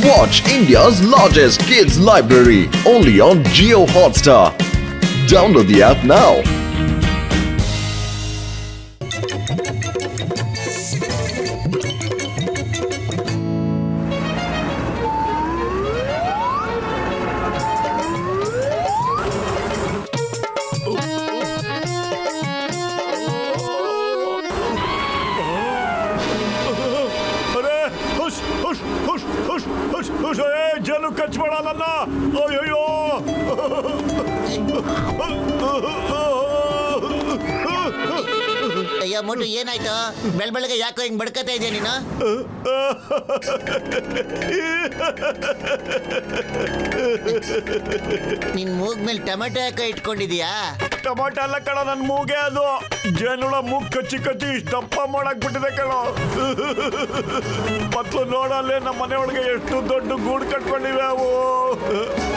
Watch India's largest kids library only on Jio Hotstar. Download the app now. ಜನ ಕಚ್ಬೇಡಲ್ಲ ಅಯ್ಯೋ ಅಯ್ಯೋ ಮುಟ್ಟು ಏನಾಯ್ತು ಬೆಳಗ್ಗೆ ಯಾಕೋ ಹಿಂಗ್ ಬಡ್ಕತಾ ಇದೆಯಾ ನೀನು ನಿನ್ ಮೂಗ್ ಮೇಲೆ ಟೊಮೆಟೊ ಯಾಕೋ ಇಟ್ಕೊಂಡಿದ್ಯಾ ಟೊಮೆಟೊ ಅಲ್ಲ ಕಣ ನನ್ ಮೂಗೆ ಅದು ಜೇನುಳ ಮೂಗ್ ಕಚ್ಚಿ ಕಚ್ಚಿ ದಪ್ಪ ಮಾಡಕ್ ಬಿಟ್ಟಿದೆ ಕಣ ಮತ್ತು ನೋಡಲ್ಲೇ ನಮ್ಮ ಮನೆ ಒಳಗೆ ಎಷ್ಟು ದೊಡ್ಡ ಗೂಡು ಕಟ್ಕೊಂಡಿವೆ ಅವು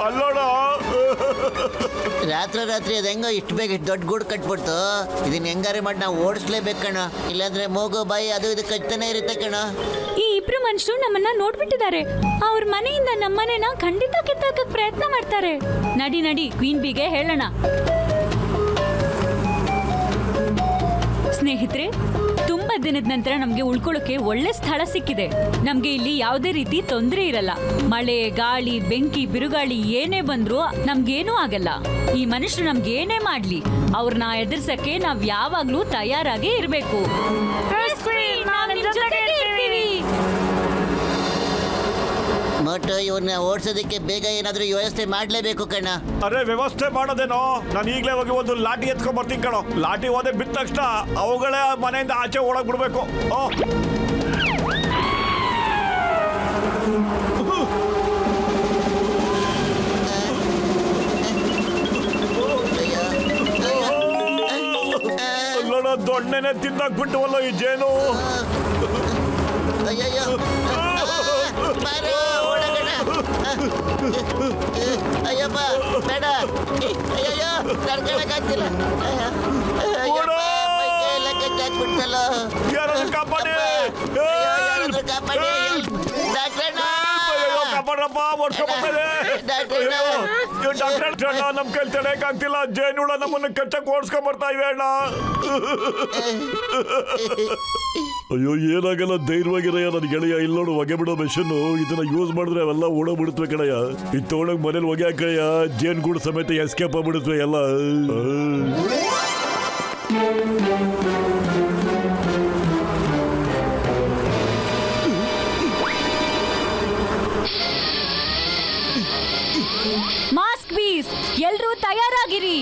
ಅಲ್ಲೋಡ ರಾತ್ರಿ ಅದ ಹೆಂಗೋ ಇಷ್ಟು ಬೇಗ ಇಷ್ಟು ದೊಡ್ಡ ಗೂಡು ಕಟ್ಬಿಡ್ತು ಇದನ್ನ ಹೆಂಗಾರೆ ಮಾಡಿ ನಾವು ಓಡಿಸ್ಲೇಬೇಕು ಕಣ ಇಲ್ಲಾಂದ್ರೆ ಮೂಗು ಬಾಯಿ ಅದು ಇದು ಕಚ್ತಾನೆ ಇರುತ್ತೆ ಕಣ ಈ ಇಬ್ರು ಮನುಷ್ಯರು ನಮ್ಮನ್ನ ನೋಡ್ಬಿಟ್ಟಿದ್ದಾರೆ ಅವ್ರ ಮನೆಯಿಂದ ನಮ್ಮನೆನ ಖಂಡಿತ ಕಿತ್ತಾಕಕ್ ಪ್ರಯತ್ನ ಮಾಡ್ತಾರೆ. ನಡಿ ಕ್ವೀನ್ ಬಿಗೆ ಹೇಳೋಣ. ಸ್ನೇಹಿತರೆ, ತುಂಬಾ ದಿನದ ನಂತರ ನಮ್ಗೆ ಉಳ್ಕೊಳ್ಳೋಕೆ ಒಳ್ಳೆ ಸ್ಥಳ ಸಿಕ್ಕಿದೆ. ನಮ್ಗೆ ಇಲ್ಲಿ ಯಾವುದೇ ರೀತಿ ತೊಂದರೆ ಇರಲ್ಲ. ಮಳೆ, ಗಾಳಿ, ಬೆಂಕಿ, ಬಿರುಗಾಳಿ ಏನೇ ಬಂದ್ರೂ ನಮ್ಗೇನೂ ಆಗಲ್ಲ. ಈ ಮನುಷ್ಯರು ನಮ್ಗೆ ಏನೇ ಮಾಡ್ಲಿ ಅವ್ರನ್ನ ಎದುರ್ಸಕ್ಕೆ ನಾವ್ ಯಾವಾಗ್ಲೂ ತಯಾರಾಗಿ ಇರ್ಬೇಕು. ಮೋಟು ಇವ್ರನ್ನ ಓಡಿಸೋದಕ್ಕೆ ಬೇಗ ಏನಾದ್ರೂ ವ್ಯವಸ್ಥೆ ಮಾಡ್ಲೇಬೇಕು ಕಣ. ಅರೆ ವ್ಯವಸ್ಥೆ ಮಾಡೋದೇನೋ, ನಾನು ಈಗಲೇ ಹೋಗಿ ಒಂದು ಲಾಠಿ ಎತ್ಕೊಂಡ್ ಬರ್ತೀನಿ ಕಣೋ. ಲಾಠಿ ಹೋದೆ ಬಿದ್ದ ತಕ್ಷಣ ಅವುಗಳೇ ಮನೆಯಿಂದ ಆಚೆ ಒಳಗ್ ಬಿಡ್ಬೇಕು. ನೋಡ ದೊಣ್ಣೆನೆ ತಿಂದಾಕ್ಬಿಟ್ಟವಲ್ಲ ಈ ಜೇನು. ಅಯ್ಯಯ್ಯೋ ಅಯ್ಯಪ್ಪ ಬೇಡ, ಅಯ್ಯಯ್ಯೋ ತಡ್ಕೊಳಕ್ಕಾಗ್ತಿಲ್ಲ, ಎಲ್ಲ ಕಚ್ಚಾಕ್ಬಿಡ್ತಲ್ಲ. ಕಾಪಾಡಿ ಕಾಪಾಡಿ ಕಾಪಾಡ್ರಪ್ಪ, ಡಾಕ್ಟರ್ ನಮ್ ಕೈ ತಡೆಯಕ್ಕಾಗ್ತಿಲ್ಲ. ಜೇನುಳ ನಮ್ಮನ್ನ ಕಚ್ಚಕ್ ಓಡಿಸ್ಕೊಂಡ್ ಬರ್ತಾ ಇವೆ ಅಣ್ಣ. ಅಯ್ಯೋ ಏನಾಗಲ್ಲ, ಧೈರ್ಯವಾಗಿರಯ್ಯ ನನ್ನ ಗೆಳೆಯ. ಇಲ್ಲಿ ನೋಡು ಹೊಗೆ ಬಿಡೋ ಮೆಷಿನ್, ಇದನ್ನ ಯೂಸ್ ಮಾಡಿದ್ರೆ ಅವೆಲ್ಲ ಓಡೋಗ್ಬಿಡುತ್ತವೆ ಕಣಯ್ಯ. ಇದು ತಗೊಂಡೋಗಿ ಮನೇಲಿ ಹೊಗೆ ಹಾಕಯ್ಯ, ಜೇನುಗೂಡು ಸಮೇತ ಎಸ್ಕೇಪ್ ಆಗ್ಬಿಡುತ್ತವೆ ಎಲ್ಲ. ಮಾಸ್ಕ್ ಬೀಸ್, ಎಲ್ರೂ ತಯಾರಾಗಿರಿ.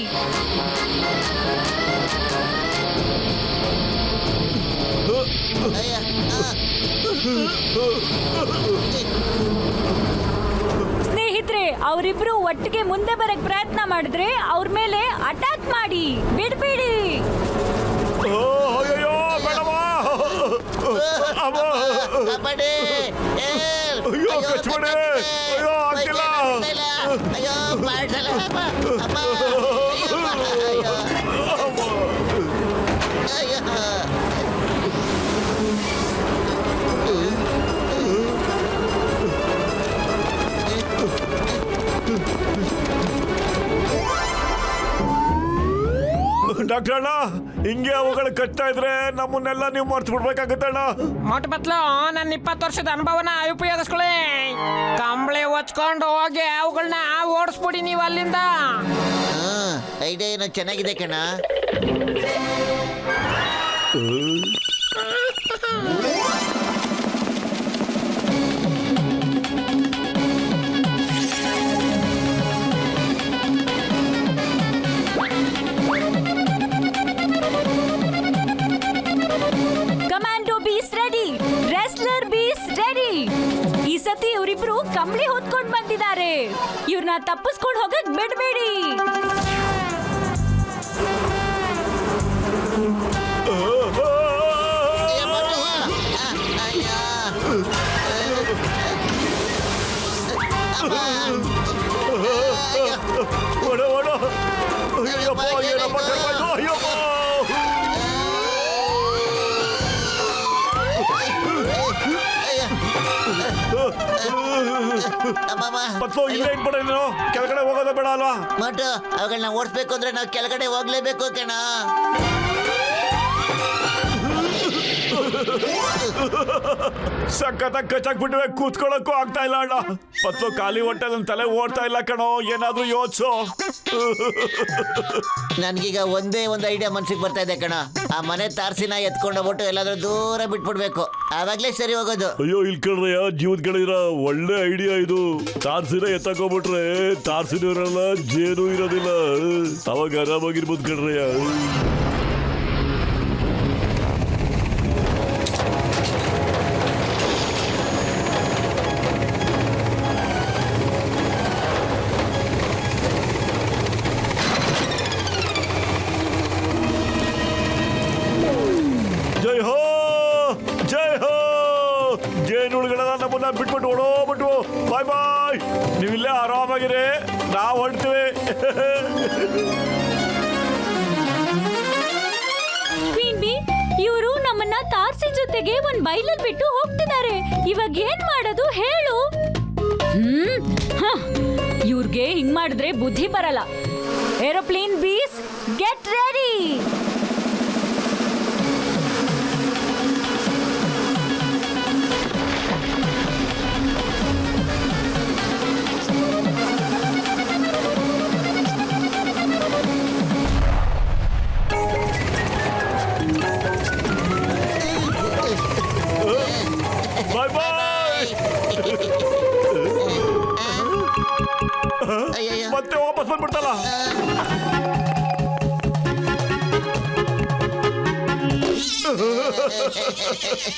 ಸ್ನೇಹಿತರೆ, ಅವರಿಬ್ರು ಒಟ್ಟಿಗೆ ಮುಂದೆ ಬರಕ್ ಪ್ರಯತ್ನ ಮಾಡಿದ್ರೆ ಅವ್ರ ಮೇಲೆ ಅಟ್ಯಾಕ್ ಮಾಡಿ ಬಿಡ್ಬೇಡಿ. ಅಯ್ಯೋ ಬೇಡವಾ, ಕಾಪಾಡಿ, ಅಯ್ಯೋ ಕಚ್ಬೇಡಿ, ಅಯ್ಯೋ ಆಗ್ತಿಲ್ಲ, ಅಯ್ಯೋ ಮಾಡ್ಸಲ್ಲ ಡಾಕ್ಟರ್ ಅಣ್ಣ, ಹಿಂಗೆ ಅವುಗಳು ಕಚ್ತಾ ಇದ್ರೆ ನಮ್ಮನ್ನೆಲ್ಲ ನೀವು ಮರ್ತು ಬಿಡ್ಬೇಕಾಗತ್ತಣ್ಣ. ಮೊಟ್ಟ ಬತ್ಲು ನನ್ನ 20 ವರ್ಷದ ಅನುಭವನ ಉಪಯೋಗಿಸ್ಕೊಳ್ಳಿ. ಕಂಬಳಿ ಹೊಚ್ಕೊಂಡು ಹೋಗಿ ಅವುಗಳನ್ನ ಓಡಿಸ್ಬಿಡಿ ನೀವು ಅಲ್ಲಿಂದ. ಐಡಿಯಾ ಏನೋ ಚೆನ್ನಾಗಿದೆ ಕಣ. ಕಮಾಂಡೋ ಬೀಸ್ ರೆಡಿ, ರೆಸ್ಲರ್ ಬೀಸ್ ರೆಡಿ. ಈ ಸತಿ ಇವರಿಬ್ರು ಕಂಬಳಿ ಹೊತ್ಕೊಂಡ್ ಬಂದಿದ್ದಾರೆ. ಇವ್ರನ್ನ ತಪ್ಪಿಸ್ಕೊಂಡು ಹೋಗಕ್ ಬಿಡ್ಬೇಡಿ. ಅಯ್ಯಪ್ಪ ಏನಪ್ಪ ಕರ್ಕೊಂಡು, ಅಯ್ಯಪ್ಪ ಅಮ್ಮಮ್ಮ ಪತ್ಲು ಇಲ್ಲೇ ಇಟ್ಬಿಡ ನೀನು ಕೆಳಗಡೆ ಹೋಗೋದು ಬೇಡ ಅಲ್ವಾ? ಮೋಟು ಅವುಗಳನ್ನ ಓಡಿಸ್ಬೇಕು ಅಂದ್ರೆ ನಾವು ಕೆಳಗಡೆ ಹೋಗ್ಲೇಬೇಕು ಕಣ. ಸಖತ್ತಾಗಿ ಕಚ್ಚಾಕ್ಬಿಟ್ಟಿವೆ, ಕೂತ್ಕೊಳ್ಳೋಕ್ಕೂ ಆಗ್ತಾ ಇಲ್ಲ ಅಣ್ಣ. ಪತ್ಲು ಖಾಲಿ ಹೊಟ್ಟೆ ನನ್ನ ತಲೆ ಓಡ್ತಾ ಇಲ್ಲ ಕಣೋ, ಏನಾದ್ರೂ ಯೋಚಿಸು. ನನ್ಗೀಗ ಒಂದೇ ಒಂದು ಐಡಿಯಾ ಮನ್ಸಿಗೆ ಬರ್ತಾ ಇದೆ ಕಣ. ಆ ಮನೆ ತಾರ್ಸಿನ ಎತ್ಕೊಂಡೋಗ್ಬಿಟ್ಟು ಎಲ್ಲಾದ್ರೂ ದೂರ ಬಿಟ್ಬಿಡ್ಬೇಕು, ಆವಾಗ್ಲೇ ಸರಿ ಹೋಗೋದು. ಅಯ್ಯೋ ಇಲ್ಲಿ ಕಣ್ರಯ್ಯ, ಜೀವದ ಕಡೆ ಒಳ್ಳೆ ಐಡಿಯಾ ಇದು. ತಾರ್ಸಿನ ಎತ್ತಕೋಬಿಟ್ರೆ ತಾರ್ಸಿನೂ ಇರಲ್ಲ, ಜೇನು ಇರೋದಿಲ್ಲ, ಅವಾಗ ಆರಾಮಾಗಿರ್ಬೋದು ಕಣ್ರಯ್ಯ. ಜೈ ಹೋ ಜೈ ಹೋ. ಜೇನುಳುಗಳೆಲ್ಲ ನಮ್ಮನ್ನ ಬಿಟ್ಬಿಟ್ಟು ಓಡೋಗ್ಬಿಟ್ಟು ಬಾಯ್ ಬಾಯ್. ನೀವಿಲ್ಲೇ ಆರಾಮಾಗಿರಿ, ನಾವು ಹೊರಡ್ತೀವಿ. ಇವರು ನಮ್ಮನ್ನ ತಾರ್ಸಿ ಜೊತೆಗೆ ಒಂದ್ ಬೈಲಲ್ಲಿ ಬಿಟ್ಟು ಹೋಗ್ತಿದ್ದಾರೆ. ಇವಾಗ ಏನ್ ಮಾಡೋದು ಹೇಳು? ಇವ್ರಿಗೆ ಹಿಂಗ್ ಮಾಡಿದ್ರೆ ಬುದ್ಧಿ ಬರಲ್ಲ. ಏರೋಪ್ಲೇನ್ ಬೀಸ್, ಗೆಟ್ ರೆಡಿ. ಬಾಯ್ ಬಾಯ್. ಅಯ್ಯಯ್ಯೋ. ಮತ್ತೆ ವಾಪಸ್ ಬಂದ್ಬಿಡ್ತಲ್ಲ.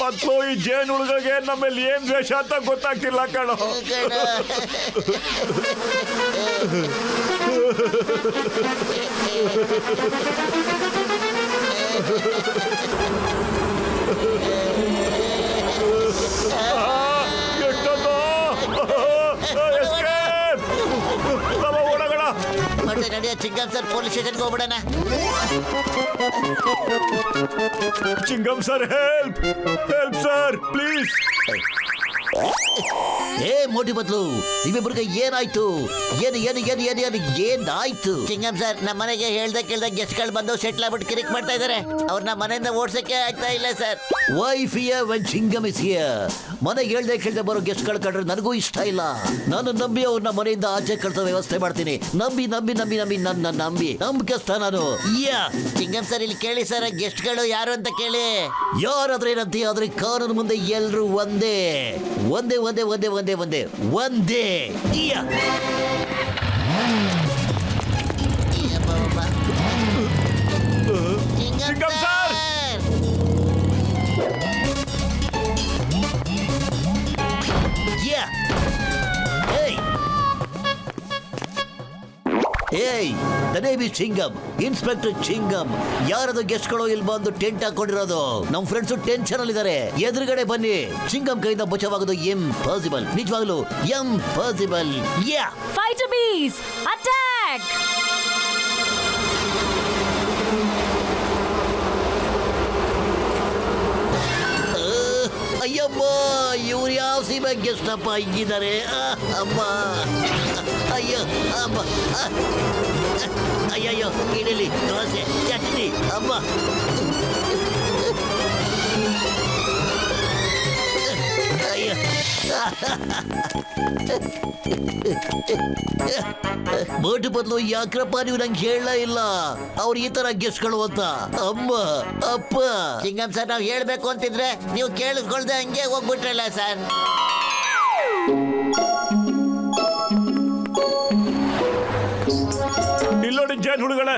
ಪತ್ಲು ಈ ಜೇನುಳುಗಳಿಗೆ ನಮ್ಮಲ್ಲಿ ಏನ್ ದ್ವೇಷ ಅಂತ ಗೊತ್ತಾಗ್ತಿಲ್ಲ ಕಣೋ. ಎಷ್ಟೊಂದು ಎಸ್ಕೇಪ್. ಓಡೋಣ. ಮತ್ತೆ ನಡೆಯ ಚಿಂಗಂ ಸರ್ ಪೊಲೀಸ್ ಸ್ಟೇಷನ್ಗೆ ಹೋಗ್ಬಿಡೋಣ. Chingam sir help help sir please. ಏ ಮೋಟಿ ಬದ್ಲು, ನಿಮ್ಮಿಬ್ಬರಿಗೆ ಏನಾಯ್ತು? ಏನು ಏನು ಏನು ಏನು ಏನು ಏನಾಯ್ತು? ಚಿಂಗಂ ಸರ್ ನಮ್ಮ ಮನೆಗೆ ಹೇಳ್ದೆ ಕೇಳ್ದೆ ಗೆಸ್ಟ್ಗಳು ಬಂದು ಸೆಟ್ಲ್ ಆಗ್ಬಿಟ್ಟು ಕಿರಿಕ್ ಮಾಡ್ತಾ ಇದಾರೆ. ಅವ್ರನ್ನ ಮನೆಯಿಂದ ಓಡ್ಸಕ್ಕೆ ಆಗ್ತಾ ಇಲ್ಲ sir. Wife here when ಚಿಂಗಮ್ is here. ಮನೆಗೆ ಹೇಳ್ದೆ ಕೇಳ್ದೆ ಬರೋ ಗೆಸ್ಟ್ಗಳು ಕಂಡ್ರೆ ನನಗೂ ಇಷ್ಟ ಇಲ್ಲ. ನಾನು ನಂಬಿ ಅವ್ರನ್ನ ಮನೆಯಿಂದ ಆಚೆ ಕಳ್ಸೋ ವ್ಯವಸ್ಥೆ ಮಾಡ್ತೀನಿ. ನಂಬಿ ನಂಬಿ ನಂಬಿ ನಂಬಿ ನನ್ನ ನಂಬಿಕೆಸ್ತ ನಾನು. ಚಿಂಗಂ ಸರ್ ಇಲ್ಲಿ ಕೇಳಿ ಸರ್, ಗೆಸ್ಟ್ಗಳು ಯಾರು ಅಂತ ಕೇಳಿ. ಯಾರಾದ್ರೆ ಏನಂತೀಯ, ಆದ್ರೆ ಕಾನೂನು ಮುಂದೆ ಎಲ್ರು ಒಂದೇ ಒಂದೇ ಒಂದೇ ಒಂದೇ ಒಂದೇ ಒಂದೇ ಒಂದೇ. ಚಿಂಗಂ ಸರ್. ಏಯ್, the name is Chingam, inspector Chingam. ಯಾರದು ಗೆಸ್ಟ್ಗಳು ಇಲ್ಲಿ ಬಂದು ಟೆಂಟ್ ಹಾಕೊಂಡಿರೋದು? ನಮ್ ಫ್ರೆಂಡ್ಸ್ ಟೆನ್ಷನ್ ಅಲ್ಲಿ ಇದಾರೆ. ಎದುರುಗಡೆ ಬನ್ನಿ. ಚಿಂಗಂ ಕೈಯಿಂದ ಬಚಾವಾಗೋದು ಇಂಪಾಸಿಬಲ್, ನಿಜವಾಗ್ಲು ಇಂಪಾಸಿಬಲ್. ಫೈಟರ್ ಬೀಸ್ ಅಟ್ಯಾಕ್. ಅಯ್ಯಮ್ಮ, ಇವ್ರು ಯಾವ ಸೀಮೆ ಗೆಸ್ಟ್ ಅಪ್ಪ ಹಿಂಗಿದ್ದಾರೆ? ಅಮ್ಮ, ಅಯ್ಯೋ ಅಮ್ಮ, ಅಯ್ಯಯ್ಯೋ, ಇಡಲಿ ದೋಸೆ ಚಟ್ನಿ. ಅಮ್ಮ, ಅಯ್ಯೋ. ಬೋಟು ಬದಲು ಯಾಕ್ರಪ್ಪ ನೀವು ನಂಗೆ ಹೇಳಲ್ಲ ಇಲ್ಲ ಅವ್ರು ಈ ತರ ಗೆಸ್ಟ್ಗಳು ಅಂತ? ಅಮ್ಮ, ಅಪ್ಪ. ಚಿಂಗಂ ಸರ್ ನಾವು ಹೇಳ್ಬೇಕು ಅಂತಿದ್ರೆ ನೀವು ಕೇಳಿಸ್ಕೊಳ್ದೆ ಹಂಗೆ ಹೋಗ್ಬಿಟ್ರಲ್ಲ ಸರ್. ಇಲ್ಲೋಡಿ ಜೇನ್ ಹುಡುಗಳೆ,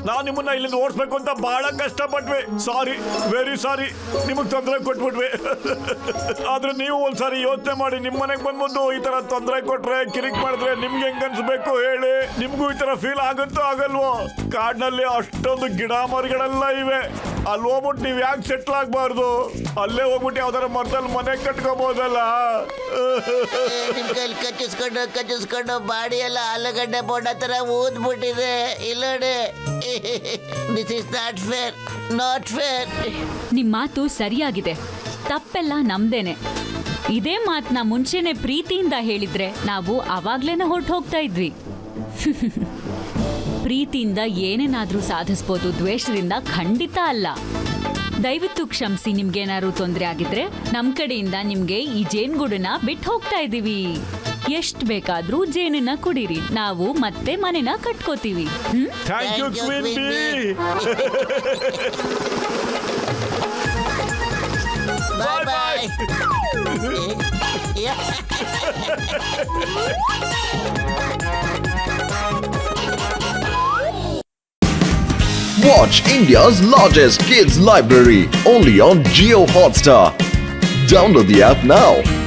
ನಾವು ನಿಮ್ಮನ್ನ ಇಲ್ಲಿಂದ ಓಡಿಸ್ಬೇಕು ಅಂತ ಬಹಳ ಕಷ್ಟಪಟ್ವಿ. ಸಾರಿ, ವೆರಿ ಸಾರಿ, ನಿಮಗ್ ತೊಂದರೆ ಕೊಟ್ಬಿಟ್ವಿ. ಆದ್ರೆ ನೀವು ಒಂದ್ಸಾರಿ ಯೋಚನೆ ಮಾಡಿ, ನಿಮ್ ಮನೆಗೆ ಬಂದ್ಬಂದು ಈ ತರ ತೊಂದರೆ ಕೊಟ್ರೆ, ಕಿರಿಕ್ ಮಾಡಿದ್ರೆ ನಿಮ್ಗೆ ಹೆಂಗ್ ಅನ್ಸ್ಬೇಕು ಹೇಳಿ? ನಿಮ್ಗೂ ಈ ತರ ಫೀಲ್ ಆಗುತ್ತೋ ಆಗಲ್ವೋ? ಕಾಡ್ನಲ್ಲಿ ಅಷ್ಟೊಂದು ಗಿಡ ಮರಗಳೆಲ್ಲ ಇವೆ, ಅಲ್ಲಿ ಹೋಗ್ಬಿಟ್ಟು ನೀವ್ ಯಾಕೆ ಸೆಟ್ಲ್ ಆಗ್ಬಾರ್ದು? ಅಲ್ಲೇ ಹೋಗ್ಬಿಟ್ಟು ಯಾವ್ದಾರ ಮರದಲ್ಲಿ ಮನೆ ಕಟ್ಕೋಬಹುದಲ್ಲ? ನಿಮ್ ಕೈಲಿ ಕಚ್ಚಿಸ್ಕೊಂಡು ಬಾಡಿ ಎಲ್ಲ ಆಲೂಗಡ್ಡೆ ಬೋಂಡ ತರ ಊದ್ಬಿಟ್ಟಿದೆ. ಇಲ್ಲೋಡಿ, this is not fair, not fair. ನಿಮ್ ಮಾತು ಸರಿಯಾಗಿದೆ, ತಪ್ಪೆಲ್ಲ ನಮ್ದೇನೆ. ಇದೇ ಮಾತನ್ನ ಮುಂಚೆನೆ ಪ್ರೀತಿಯಿಂದ ಹೇಳಿದ್ರೆ ನಾವು ಅವಾಗ್ಲೇನೆ ಹೊರಟು ಹೋಗ್ತಾ ಇದ್ವಿ. ಪ್ರೀತಿಯಿಂದ ಏನೇನಾದ್ರೂ ಸಾಧಿಸ್ಬೋದು, ದ್ವೇಷದಿಂದ ಖಂಡಿತ ಅಲ್ಲ. ದಯವಿಟ್ಟು ಕ್ಷಮಿಸಿ, ನಿಮ್ಗೇನಾದ್ರು ತೊಂದರೆ ಆಗಿದ್ರೆ ನಮ್ ಕಡೆಯಿಂದ ನಿಮ್ಗೆ ಈ ಜೇನುಗೂಡನ್ನ ಬಿಟ್ಟು ಹೋಗ್ತಾ ಇದೀವಿ. ಎಷ್ಟ್ ಬೇಕಾದ್ರೂ ಜೇನನ್ನ ಕುಡೀರಿ, ನಾವು ಮತ್ತೆ ಮನೆನ ಕಟ್ಕೋತೀವಿ. Thank you Thank you, queen Queen bee. Bye bye. Watch India's largest kids library only on Geo Hotstar. Download the app now.